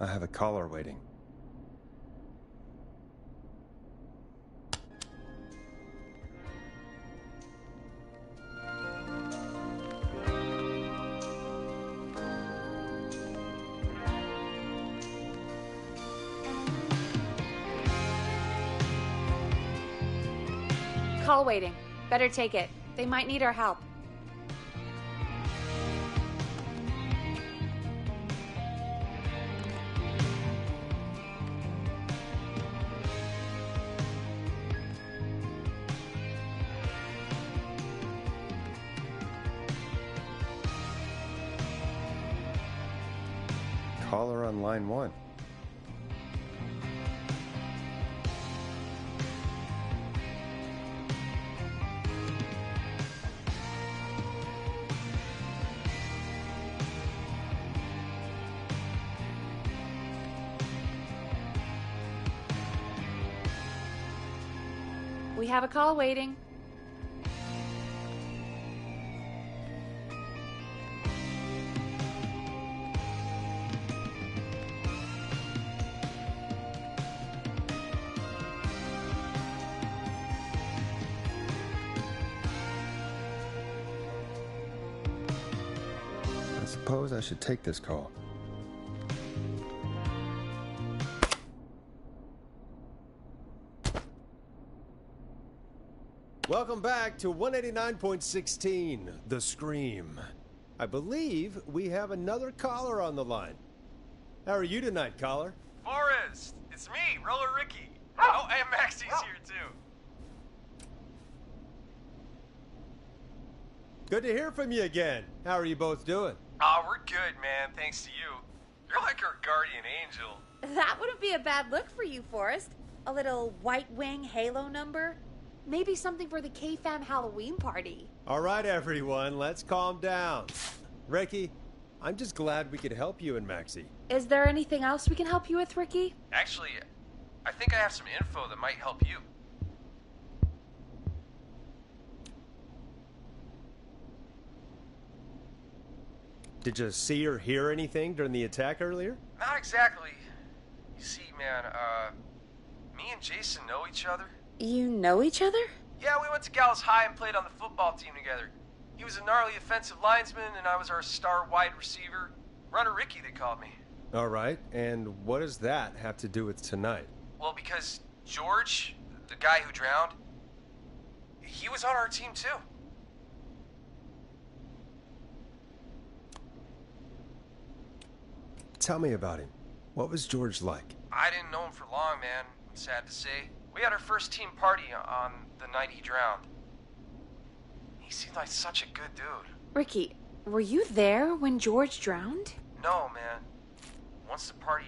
I have a caller waiting. Call waiting. Better take it. They might need our help. Caller on line 1. We have a call waiting. I suppose I should take this call. Welcome back to 189.16, The Scream. I believe we have another caller on the line. How are you tonight, caller? Forrest, it's me, Roller Ricky. Oh, and Maxie's here too. Good to hear from you again. How are you both doing? Oh, we're good, man, thanks to you. You're like our guardian angel. That wouldn't be a bad look for you, Forrest. A little White Wing Halo number. Maybe something for the K-Fam Halloween party. All right, everyone, let's calm down. Ricky, I'm just glad we could help you and Maxie. Is there anything else we can help you with, Ricky? Actually, I think I have some info that might help you. Did you see or hear anything during the attack earlier? Not exactly. You see, man, me and Jason know each other. You know each other? Yeah, we went to Gallows High and played on the football team together. He was a gnarly offensive linesman, and I was our star wide receiver. Runner Ricky, they called me. All right, and what does that have to do with tonight? Well, because George, the guy who drowned, he was on our team too. Tell me about him. What was George like? I didn't know him for long, man. I'm sad to say. We had our first team party on the night he drowned. He seemed like such a good dude. Ricky, were you there when George drowned? No, man. Once the party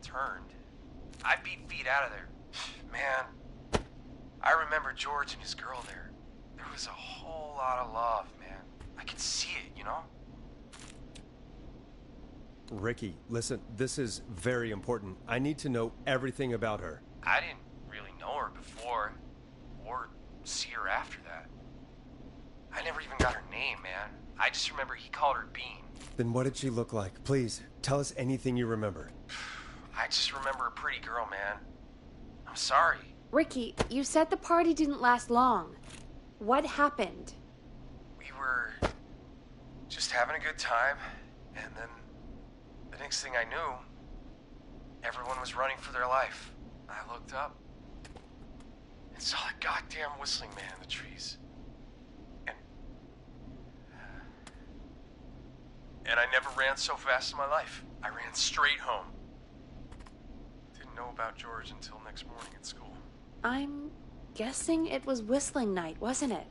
turned, I beat feet out of there. Man, I remember George and his girl there. There was a whole lot of love, man. I could see it, you know? Ricky, listen, this is very important. I need to know everything about her. I didn't really know her before, or see her after that. I never even got her name, man. I just remember he called her Bean. Then what did she look like? Please, tell us anything you remember. I just remember a pretty girl, man. I'm sorry. Ricky, you said the party didn't last long. What happened? We were just having a good time, and then the next thing I knew, everyone was running for their life. I looked up and saw that goddamn whistling man in the trees. And I never ran so fast in my life. I ran straight home. Didn't know about George until next morning at school. I'm guessing it was whistling night, wasn't it?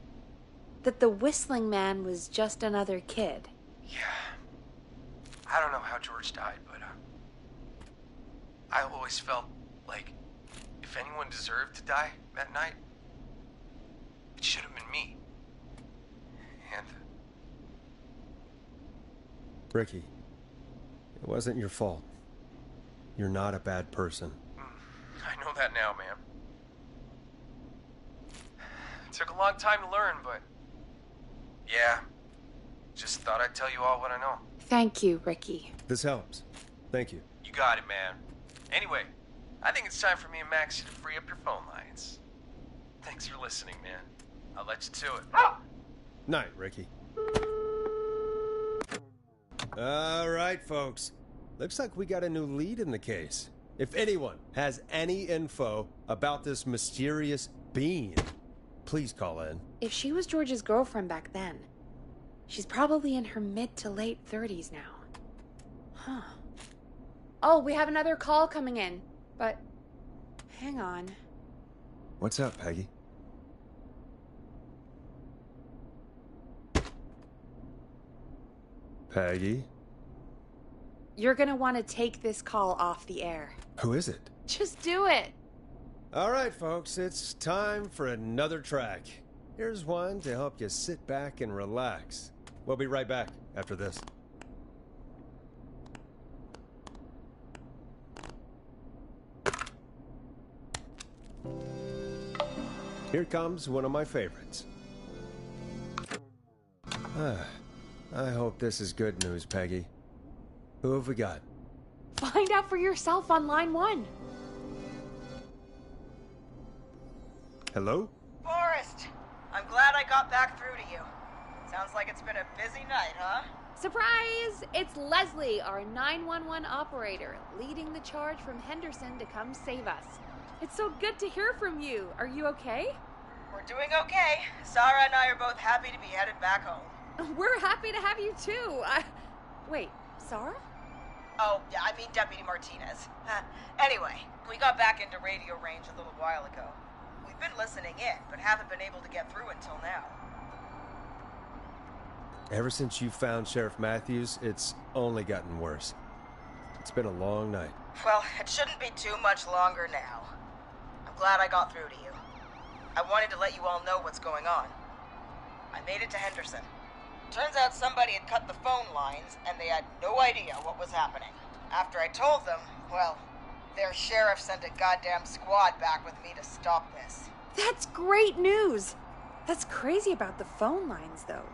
That the whistling man was just another kid. Yeah. I don't know how George died, but I always felt like if anyone deserved to die that night, it should have been me. And Ricky, it wasn't your fault. You're not a bad person. I know that now, man. It took a long time to learn, but yeah, just thought I'd tell you all what I know. Thank you, Ricky. This helps. Thank you. You got it, man. Anyway, I think it's time for me and Maxie to free up your phone lines. Thanks for listening, man. I'll let you to it. Night, Ricky. All right, folks. Looks like we got a new lead in the case. If anyone has any info about this mysterious being, please call in. If she was George's girlfriend back then, she's probably in her mid to late 30s now. Huh. Oh, we have another call coming in, but hang on. What's up, Peggy? Peggy? You're gonna want to take this call off the air. Who is it? Just do it. All right, folks, it's time for another track. Here's one to help you sit back and relax. We'll be right back after this. Here comes one of my favorites. I hope this is good news, Peggy. Who have we got? Find out for yourself on line 1. Hello? Forrest, I'm glad I got back through to you. Sounds like it's been a busy night, huh? Surprise! It's Leslie, our 911 operator, leading the charge from Henderson to come save us. It's so good to hear from you. Are you okay? We're doing okay. Sarah and I are both happy to be headed back home. We're happy to have you too. Wait, Sarah? Oh, yeah, I mean Deputy Martinez. Anyway, we got back into radio range a little while ago. We've been listening in, but haven't been able to get through until now. Ever since you found Sheriff Matthews, it's only gotten worse. It's been a long night. Well, it shouldn't be too much longer now. I'm glad I got through to you. I wanted to let you all know what's going on. I made it to Henderson. Turns out somebody had cut the phone lines, and they had no idea what was happening. After I told them, well, their sheriff sent a goddamn squad back with me to stop this. That's great news. That's crazy about the phone lines, though.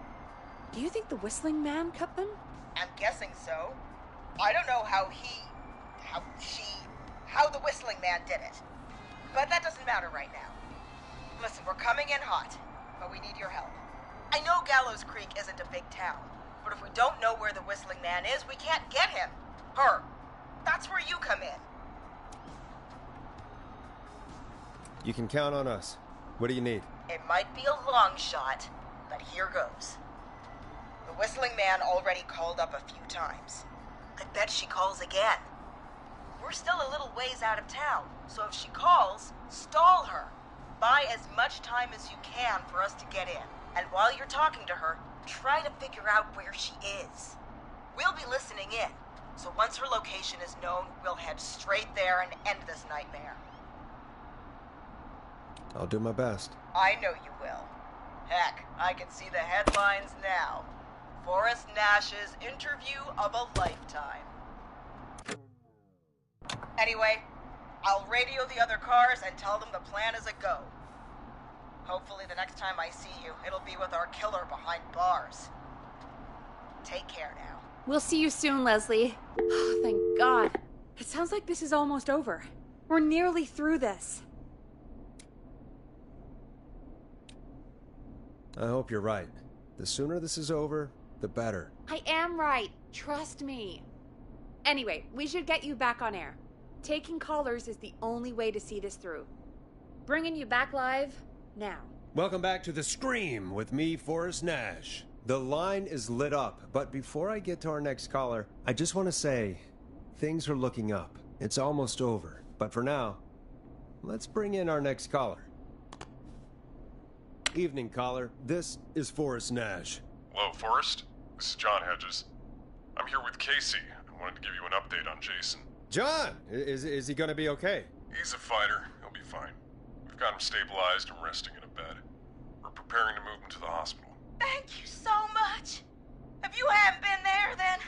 Do you think the Whistling Man cut them? I'm guessing so. I don't know how the Whistling Man did it. But that doesn't matter right now. Listen, we're coming in hot, but we need your help. I know Gallows Creek isn't a big town, but if we don't know where the Whistling Man is, we can't get him. Her. That's where you come in. You can count on us. What do you need? It might be a long shot, but here goes. The Whistling Man already called up a few times. I bet she calls again. We're still a little ways out of town, so if she calls, stall her. Buy as much time as you can for us to get in. And while you're talking to her, try to figure out where she is. We'll be listening in, so once her location is known, we'll head straight there and end this nightmare. I'll do my best. I know you will. Heck, I can see the headlines now. Forrest Nash's interview of a lifetime. Anyway, I'll radio the other cars and tell them the plan is a go. Hopefully the next time I see you, it'll be with our killer behind bars. Take care now. We'll see you soon, Leslie. Oh, thank God. It sounds like this is almost over. We're nearly through this. I hope you're right. The sooner this is over, the better. I am right. Trust me. Anyway, we should get you back on air. Taking callers is the only way to see this through. Bringing you back live now. Welcome back to The Scream with me, Forrest Nash. The line is lit up, but before I get to our next caller, I just want to say, things are looking up. It's almost over. But for now, let's bring in our next caller. Evening, caller. This is Forrest Nash. Hello, Forrest. This is John Hedges. I'm here with Casey. I wanted to give you an update on Jason. John! Is he going to be okay? He's a fighter. He'll be fine. We've got him stabilized and resting in a bed. We're preparing to move him to the hospital. Thank you so much. If you hadn't been there, then...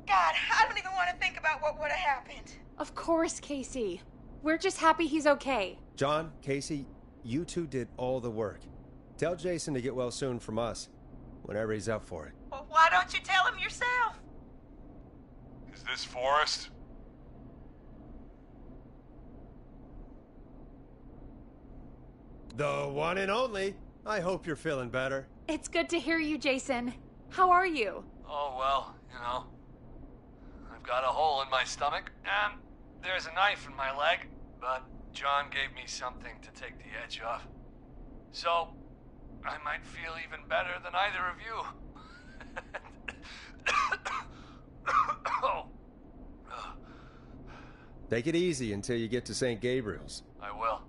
God, I don't even want to think about what would have happened. Of course, Casey. We're just happy he's okay. John, Casey, you two did all the work. Tell Jason to get well soon from us, whenever he's up for it. Well, why don't you tell him yourself? Is this Forrest? The one and only. I hope you're feeling better. It's good to hear you, Jason. How are you? Oh, well, you know. I've got a hole in my stomach, and there's a knife in my leg, but John gave me something to take the edge off. So, I might feel even better than either of you. Oh. Take it easy until you get to St. Gabriel's. I will.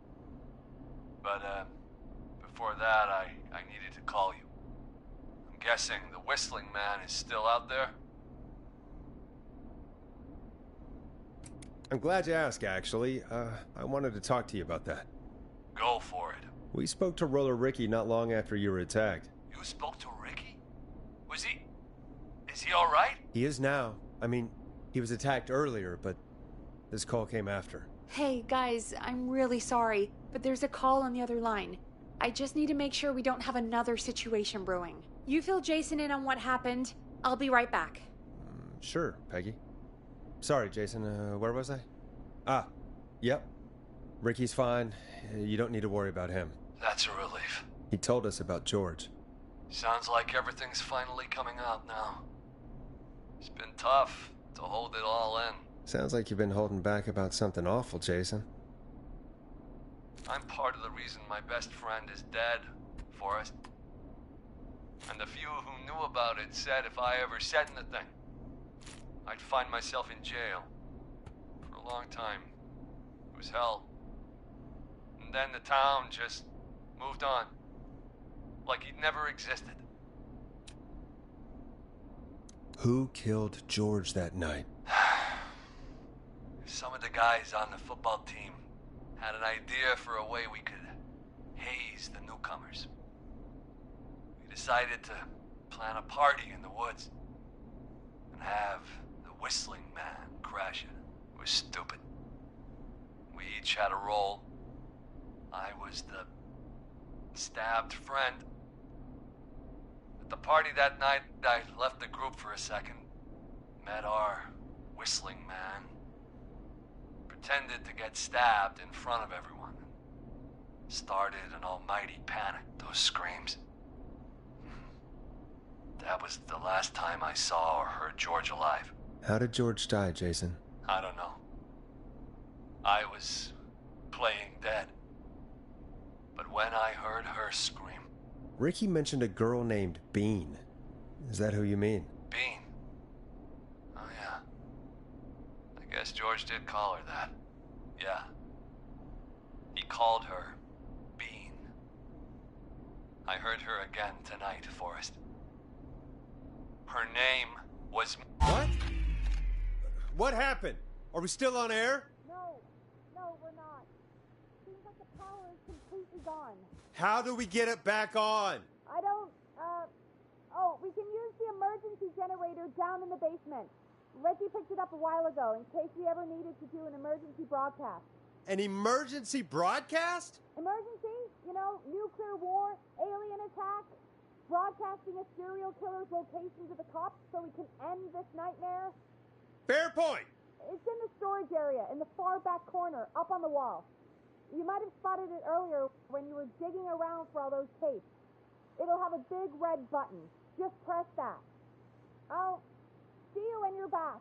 But, before that, I needed to call you. I'm guessing the Whistling Man is still out there? I'm glad you asked, actually. I wanted to talk to you about that. Go for it. We spoke to Roller Ricky not long after you were attacked. You spoke to Ricky? Is he alright? He is now. I mean, he was attacked earlier, but this call came after. Hey, guys, I'm really sorry, but there's a call on the other line. I just need to make sure we don't have another situation brewing. You fill Jason in on what happened. I'll be right back. Sure, Peggy. Sorry, Jason, where was I? Yep. Ricky's fine. You don't need to worry about him. That's a relief. He told us about George. Sounds like everything's finally coming out now. It's been tough to hold it all in. Sounds like you've been holding back about something awful, Jason. I'm part of the reason my best friend is dead, Forrest. And the few who knew about it said if I ever said anything, I'd find myself in jail. For a long time. It was hell. And then the town just moved on. Like he'd never existed. Who killed George that night? Some of the guys on the football team had an idea for a way we could haze the newcomers. We decided to plan a party in the woods and have the Whistling Man crash it. It was stupid. We each had a role. I was the stabbed friend. At the party that night, I left the group for a second. Met our Whistling Man. Pretended to get stabbed in front of everyone. Started an almighty panic. Those screams. That was the last time I saw or heard George alive. How did George die, Jason? I don't know. I was playing dead. But when I heard her scream... Ricky mentioned a girl named Bean. Is that who you mean? Bean? Oh, yeah. I guess George did call her that. Yeah. He called her Bean. I heard her again tonight, Forrest. Her name was... What? What happened? Are we still on air? No, we're not. Seems like the power is completely gone. How do we get it back on? I don't, we can use the emergency generator down in the basement. Reggie picked it up a while ago in case we ever needed to do an emergency broadcast. An emergency broadcast? Emergency? You know, nuclear war, alien attack, broadcasting a serial killer's location to the cops so we can end this nightmare. Fair point. It's in the storage area in the far back corner, up on the wall. You might have spotted it earlier when you were digging around for all those tapes. It'll have a big red button. Just press that. I'll see you when you're back.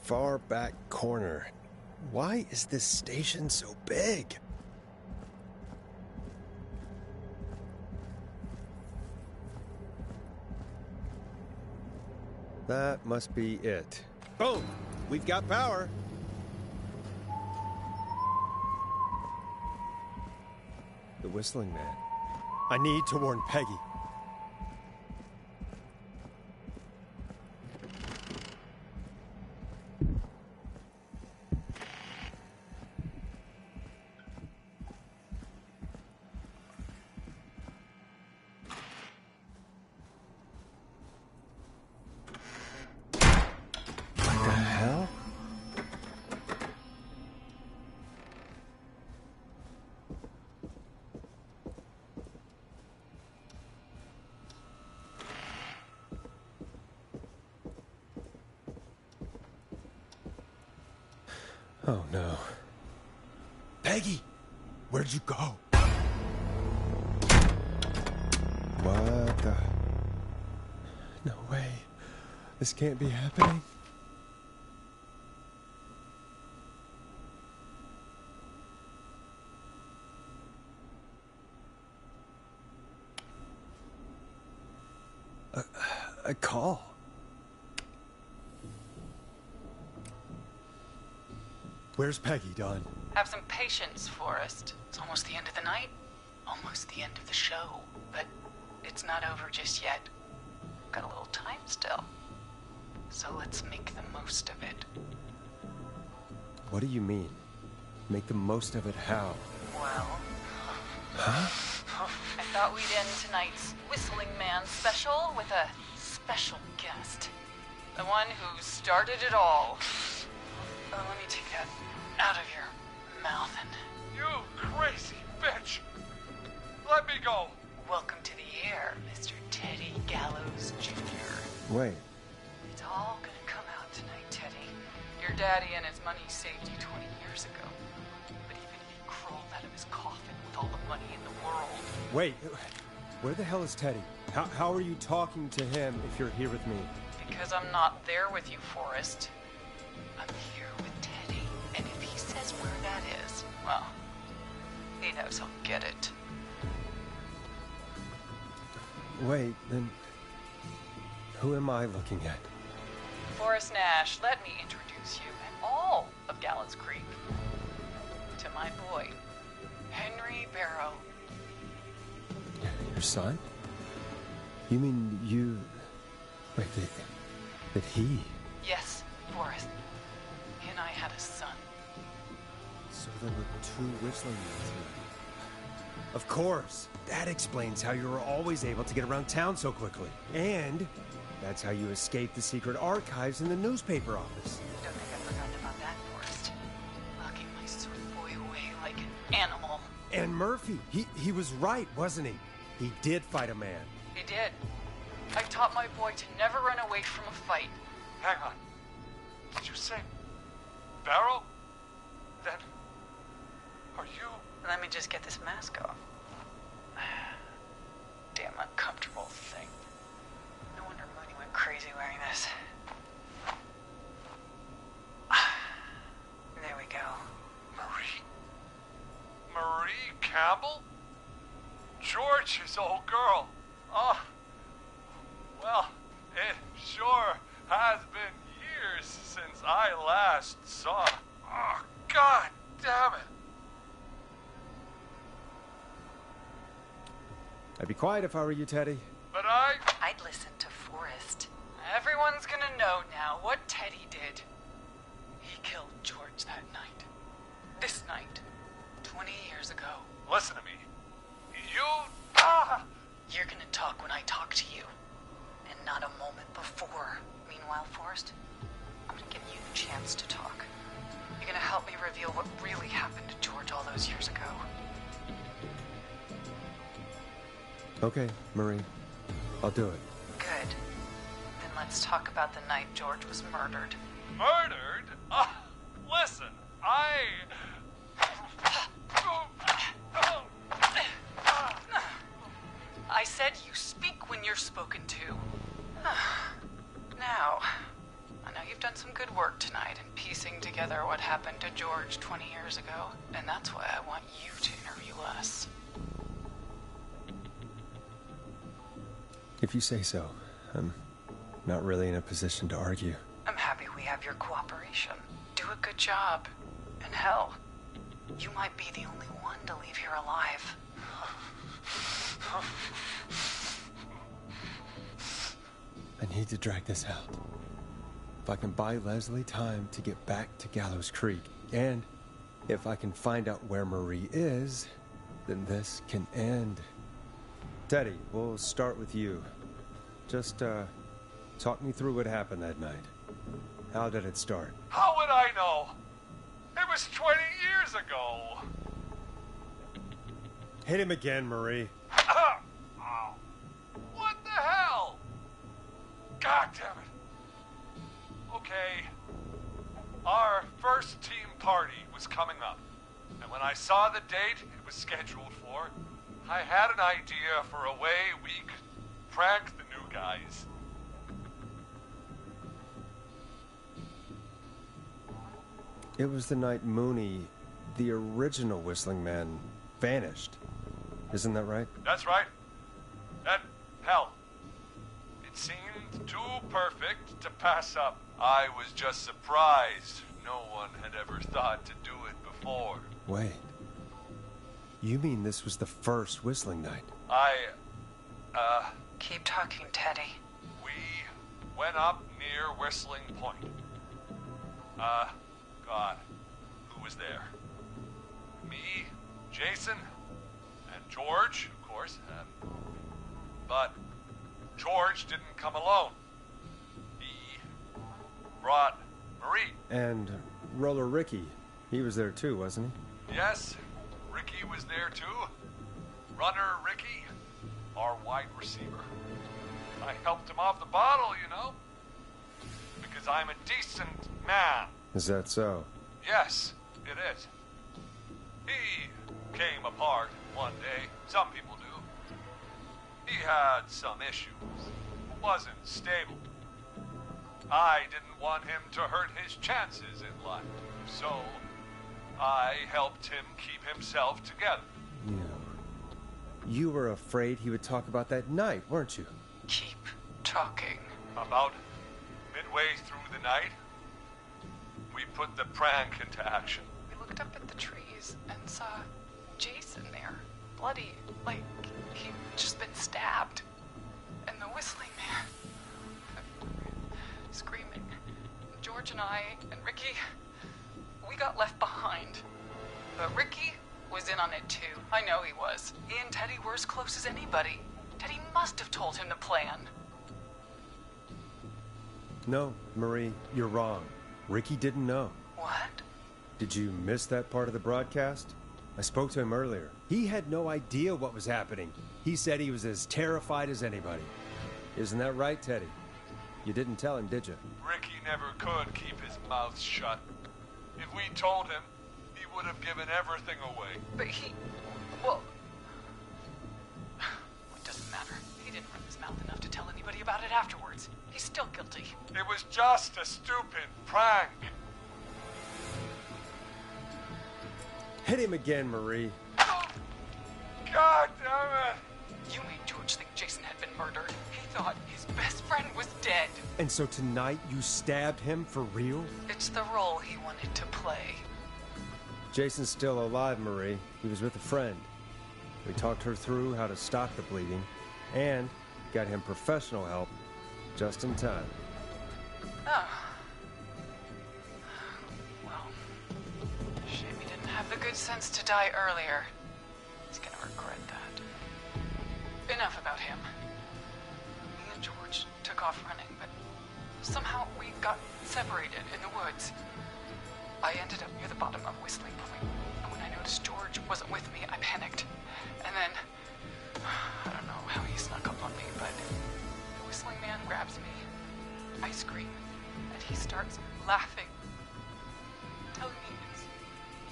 Far back corner. Why is this station so big? That must be it. Boom! We've got power. The Whistling Man. I need to warn Peggy. What the hell? Oh no. Peggy! Where'd you go? What the? No way. This can't be happening. A call. Where's Peggy, Don? Have some patience, Forrest. It's almost the end of the night. Almost the end of the show. But it's not over just yet. Got a little time still. So let's make the most of it. What do you mean? Make the most of it how? Well... Huh? I thought we'd end tonight's Whistling Man special with a special guest. The one who started it all. Let me take that out of your mouth and... You crazy bitch! Let me go! Welcome to the air, Mr. Teddy Gallows Jr. Wait. It's all gonna come out tonight, Teddy. Your daddy and his money saved you 20 years ago. But even if he crawled out of his coffin with all the money in the world... Wait. Where the hell is Teddy? How are you talking to him if you're here with me? Because I'm not there with you, Forrest. I'm here with Teddy. And if he says where that is, well, he knows he'll get it. Wait, then... Who am I looking at? Forrest Nash, let me introduce you and all of Gallows Creek to my boy, Henry Barrow. Your son? You mean you... Wait, that he... Yes, Forrest. He and I had a son. So there were two Whistling Men tonight. Of course! That explains how you were always able to get around town so quickly. And that's how you escaped the secret archives in the newspaper office. Don't think I've forgotten about that, Forrest. Locking my sweet boy away like an animal. And Murphy, he was right, wasn't he? He did fight a man. He did. I taught my boy to never run away from a fight. Hang on. Did you say Barrow? Then... Are you... Let me just get this mask off. Damn uncomfortable thing. No wonder Mooney went crazy wearing this. There we go. Marie Campbell? George's old girl. Oh, well, it sure has been years since I last saw. Oh, God damn it. I'd be quiet if I were you, Teddy. But I'd listen to Forrest. Everyone's gonna know now what Teddy did. He killed George that night. This night. 20 years ago. Listen to me. You're gonna talk when I talk to you. And not a moment before. Meanwhile, Forrest, I'm gonna give you the chance to talk. You're gonna help me reveal what really happened to George all those years ago. Okay, Marie. I'll do it. Good. Then let's talk about the night George was murdered. Murdered? Listen, I said you speak when you're spoken to. Now, I know you've done some good work tonight in piecing together what happened to George 20 years ago. And that's why I want you to interview us. If you say so. I'm not really in a position to argue. I'm happy we have your cooperation. Do a good job. And hell, you might be the only one to leave here alive. I need to drag this out. If I can buy Leslie time to get back to Gallows Creek, and if I can find out where Marie is, then this can end. Teddy, we'll start with you. Just, talk me through what happened that night. How did it start? How would I know? It was 20 years ago. Hit him again, Marie. What the hell? God damn it. Okay. Our first team party was coming up. And when I saw the date it was scheduled for, I had an idea for a way we could prank the new guys. It was the night Mooney, the original Whistling Man, vanished. Isn't that right? That's right. And, hell, it seemed too perfect to pass up. I was just surprised no one had ever thought to do it before. Wait. You mean this was the first Whistling Night? Keep talking, Teddy. We went up near Whistling Point. God, who was there? Me, Jason, and George, of course. But George didn't come alone. He brought Marie. And Roller Ricky. He was there too, wasn't he? Yes, Ricky was there too. Runner Ricky, our wide receiver. I helped him off the bottle, you know. Because I'm a decent man. Is that so? Yes, it is. He came apart one day. Some people do. He had some issues. Wasn't stable. I didn't want him to hurt his chances in life. So, I helped him keep himself together. You were afraid he would talk about that night, weren't you? Keep talking. About midway through the night, we put the prank into action. We looked up at the trees and saw Jason there, bloody, like he'd just been stabbed. And the Whistling Man, screaming. George and I and Ricky, we got left behind. But Ricky was in on it too. I know he was. He and Teddy were as close as anybody. Teddy must have told him the plan. No, Marie, you're wrong. Ricky didn't know. What? Did you miss that part of the broadcast? I spoke to him earlier. He had no idea what was happening. He said he was as terrified as anybody. Isn't that right, Teddy? You didn't tell him, did you? Ricky never could keep his mouth shut. If we told him, he would have given everything away. But he... well... it doesn't matter. He didn't run his mouth enough to tell anybody about it afterwards. He's still guilty. It was just a stupid prank. Hit him again, Marie. Oh, God damn it! You made George think Jason had been murdered. He thought his best friend was dead. And so tonight you stabbed him for real? It's the role he wanted to play. Jason's still alive, Marie. He was with a friend. We talked her through how to stop the bleeding and got him professional help just in time. Oh. Well, shame he didn't have the good sense to die earlier. He's gonna regret that. Enough about him. Me and George took off running, but somehow we got separated in the woods. I ended up near the bottom of Whistling Point, and when I noticed George wasn't with me, I panicked. And then, I don't know how he snuck up on me, but the Whistling Man grabs me. I scream, and he starts laughing, telling me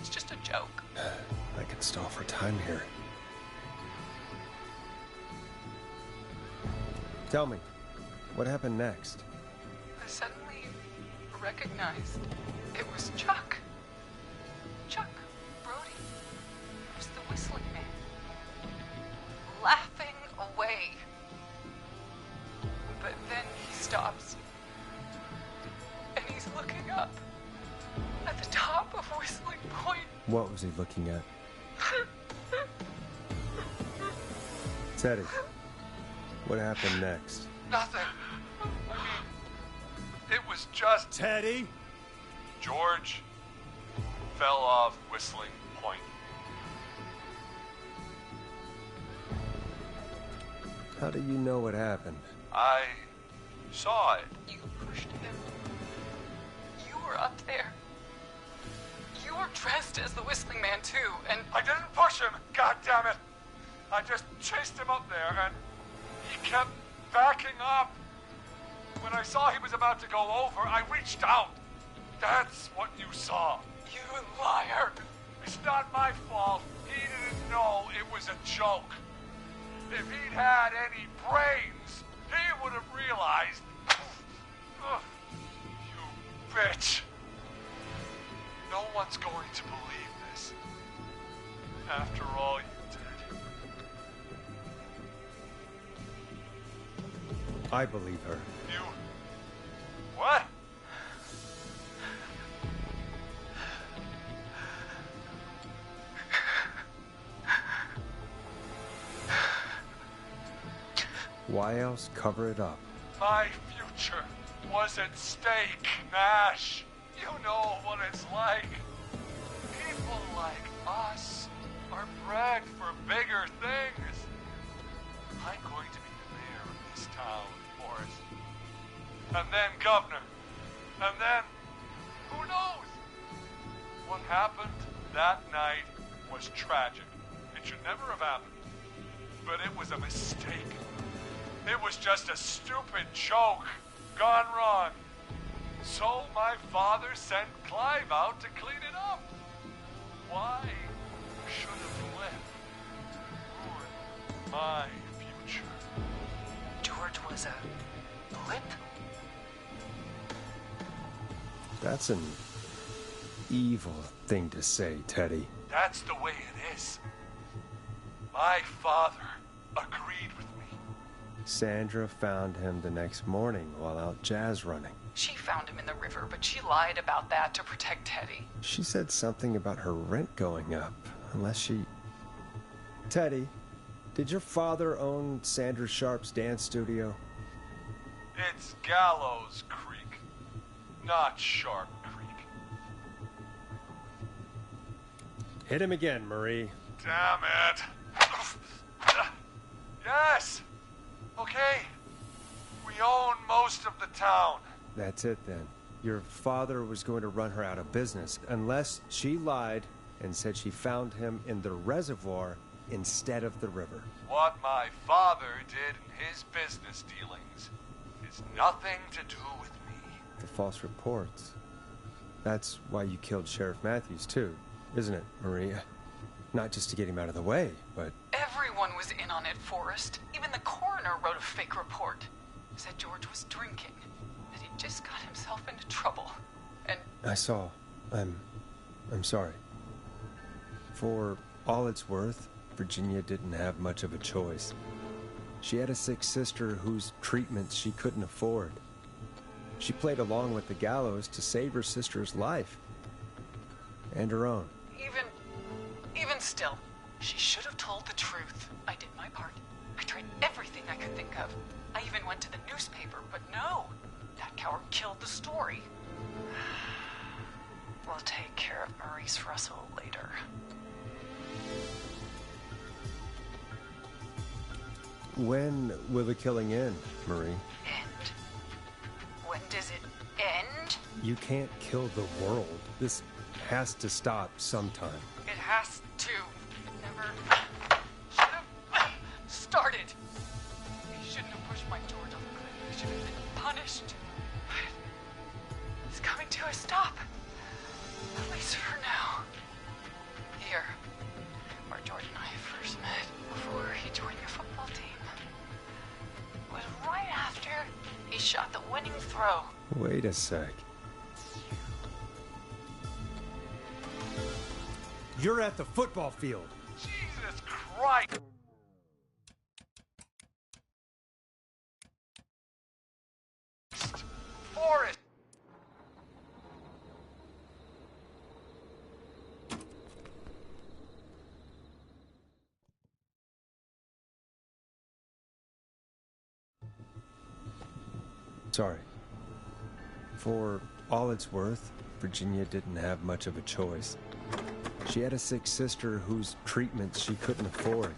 it's just a joke. I can stall for time here. Tell me, what happened next? I suddenly recognized. It was Chuck. Chuck Brody. It was the whistling man. Laughing away. But then he stops. And he's looking up. At the top of Whistling Point. What was he looking at? Teddy, what happened next? Nothing. It was just Teddy? George fell off Whistling Point. How do you know what happened? I saw it. You pushed him. You were up there. You were dressed as the Whistling Man, too, and I didn't push him, God damn it! I just chased him up there, and he kept backing up. When I saw he was about to go over, I reached out. That's what you saw. you liar. It's not my fault. He didn't know it was a joke. If he'd had any brains, he would have realized. Ugh, you bitch. No one's going to believe this. After all you did. I believe her. You... What? Why else cover it up? My future was at stake, Nash. You know what it's like. People like us are bred for bigger things. I'm going to be the mayor of this town, Forrest. And then governor. And then, who knows? What happened that night was tragic. It should never have happened. But it was a mistake. It was just a stupid joke gone wrong. So my father sent Clive out to clean it up. Why should have left? Ruin my future. George was a blip? That's an evil thing to say, Teddy. That's the way it is. My father agreed with me. Sandra found him the next morning while out jazz running. She found him in the river, but she lied about that to protect Teddy. She said something about her rent going up, unless she... Teddy, did your father own Sandra Sharp's dance studio? It's Gallows Creek, not Sharp Creek. Hit him again, Marie. Damn it. Yes. Okay. We own most of the town. That's it then. Your father was going to run her out of business unless she lied and said she found him in the reservoir instead of the river. What my father did in his business dealings is nothing to do with me. The false reports. That's why you killed Sheriff Matthews too, isn't it, Maria? Not just to get him out of the way, but... Everyone was in on it, Forrest. Even the coroner wrote a fake report. Said George was drinking. That he just got himself into trouble. And... I saw. I'm sorry. For all it's worth, Virginia didn't have much of a choice. She had a sick sister whose treatments she couldn't afford. She played along with the gallows to save her sister's life. And her own. Even still, she should have told the truth. I did my part. I tried everything I could think of. I even went to the newspaper, but no. That coward killed the story. We'll take care of Maurice Russell later. When will the killing end, Marie? End? When does it end? You can't kill the world. This has to stop sometime. It has to. It never should have started. He shouldn't have pushed my George off the cliff. He should have been punished. But it's coming to a stop. At least for now. Here, where George and I first met, before he joined your football team, was right after he shot the winning throw. Wait a sec. You're at the football field. Jesus Christ! Forrest! Sorry. For all it's worth, Virginia didn't have much of a choice. She had a sick sister whose treatments she couldn't afford.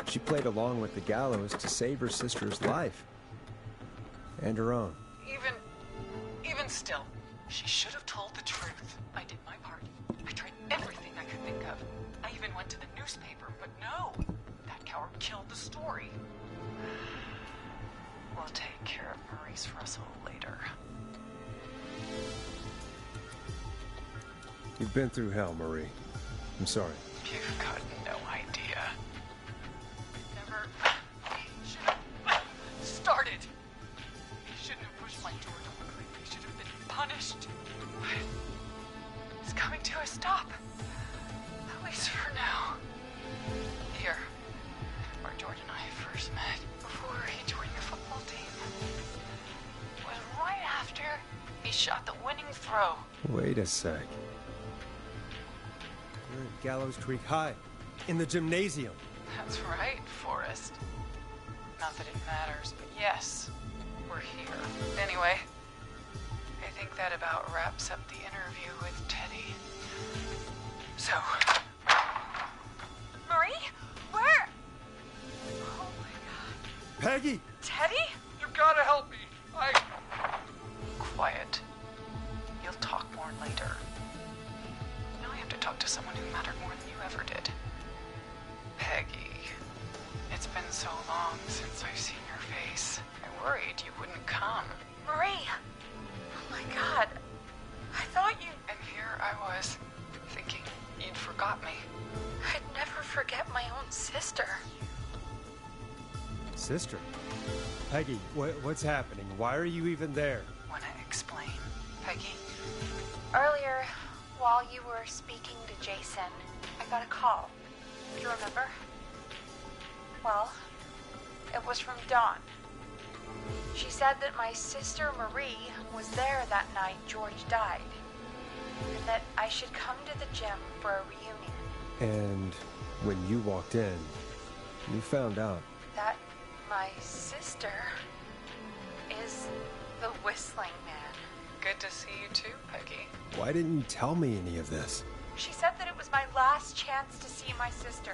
She played along with the gallows to save her sister's life. And her own. Even still, she should have told the truth. I did my part. I tried everything I could think of. I even went to the newspaper, but no. That coward killed the story. We'll take care of Maurice Russell later. You've been through hell, Marie. I'm sorry. You've got no idea. Never should have started. He shouldn't have pushed my door to look like he should have been punished. It's coming to a stop. At least for now. Here, where George and I first met, before he joined the football team. It was right after he shot the winning throw. Wait a sec. You're at Gallows Creek High, in the gymnasium. That's right, Forrest. Not that it matters, but yes, we're here. Anyway, I think that about wraps up the interview with Teddy. So, Marie? Where? Oh my God. Peggy! Teddy? You gotta help me! Quiet. You'll talk more later. Now I have to talk to someone who mattered more than you ever did. Peggy. It's been so long since I've seen your face. I worried you wouldn't come. Marie! Oh my God. I thought you... And here I was, thinking you'd forgot me. I'd never forget my own sister. Sister? Peggy, what's happening? Why are you even there? Wanna explain, Peggy? Earlier, while you were speaking to Jason, I got a call. You remember? Well, it was from Dawn. She said that my sister Marie was there that night George died, and that I should come to the gym for a reunion. And when you walked in, you found out. That my sister is the Whistling Man. Good to see you too, Peggy. Why didn't you tell me any of this? She said that it was my last chance to see my sister.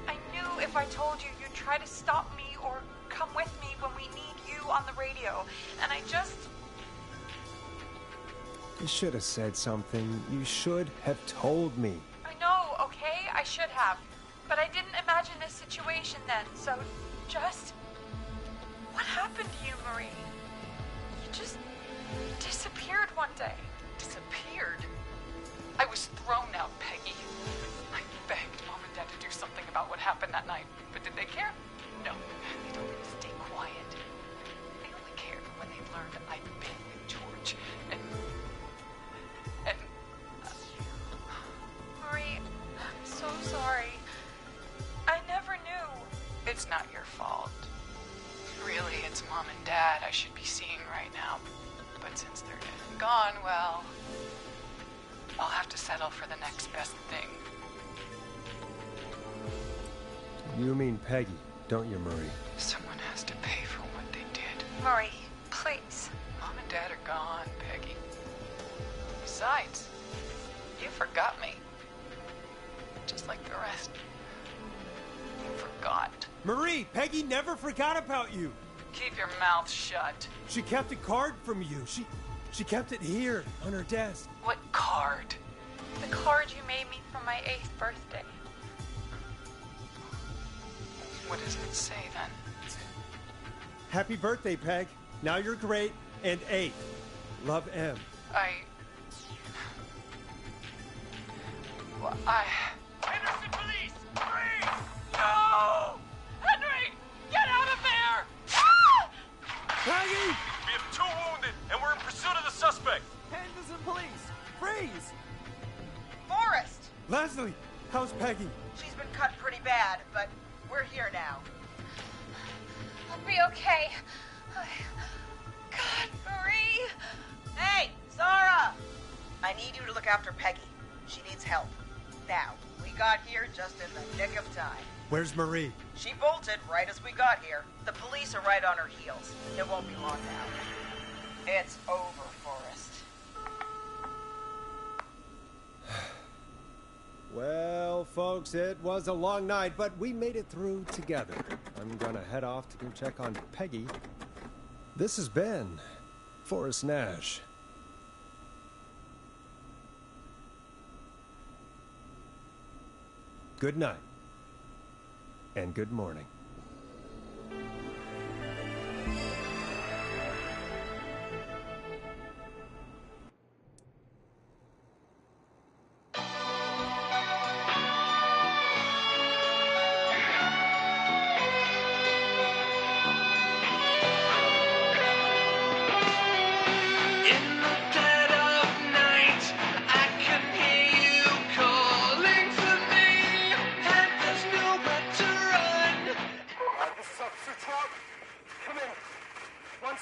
I knew if I told you, you'd try to stop me or come with me when we need you on the radio. And I just... You should have said something. You should have told me. I know, okay? I should have. But I didn't imagine this situation then, so just... What happened to you, Marie? You just disappeared one day. Disappeared? I was thrown out, Peggy. I begged Mom and Dad to do something about what happened that night, but did they care? No, they told me to stay quiet. They only cared when they learned I'd been with George, and... Marie, I'm so sorry. I never knew. It's not your fault. Really, it's Mom and Dad I should be seeing right now. But since they're dead and gone, well... I'll have to settle for the next best thing. You mean Peggy, don't you, Marie? Someone has to pay for what they did. Marie, please. Mom and Dad are gone, Peggy. Besides, you forgot me. Just like the rest. You forgot. Marie, Peggy never forgot about you. Keep your mouth shut. She kept a card from you. She kept it here on her desk. What card? The card you made me for my 8th birthday. What does it say then? Happy birthday, Peg. Now you're great and 8. Love, M. Henderson police! Freeze! No! Henry! Get out of there! Peggy! We have 2 wounded, and we're in pursuit of the suspect. Henderson police! Freeze! Forrest! been cut pretty bad, but we're here now. I'll be okay. God, Marie! Hey, Zara! I need you to look after Peggy. She needs help. Now, we got here just in the nick of time. Where's Marie? She bolted right as we got here. The police are right on her heels. It won't be long now. It's over, Forrest. Well, folks, it was a long night, but we made it through together. I'm gonna head off to go check on Peggy. This has been Forrest Nash. Good night. And good morning.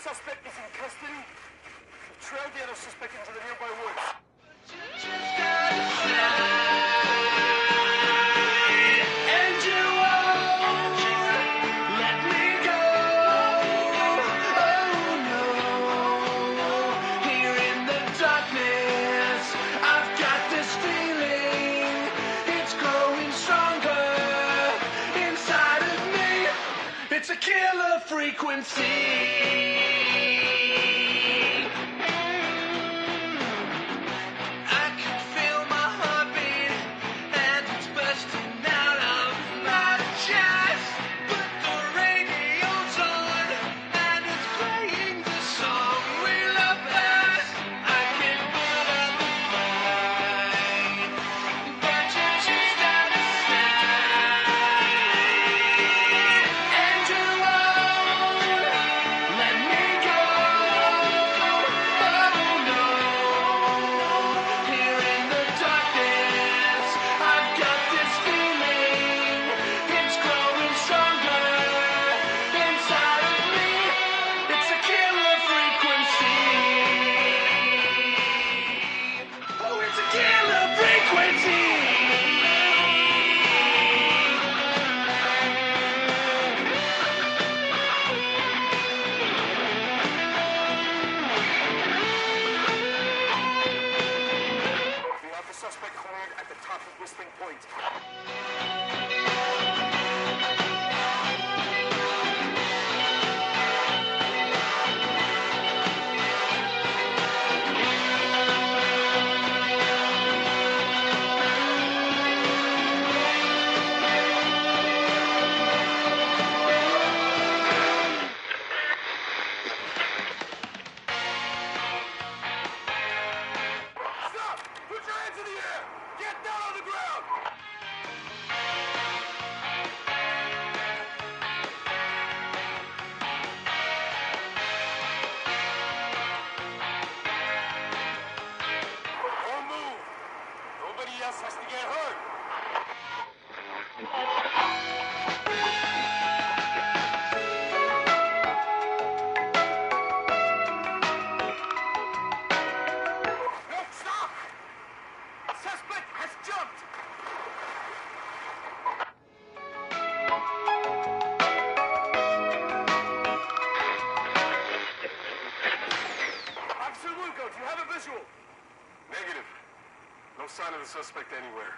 Suspect is in custody. Trail the other suspect into the nearby woods. And you won't let me go. Oh no. Here in the darkness, I've got this feeling. It's growing stronger inside of me. It's a killer frequency. Negative. No sign of the suspect anywhere.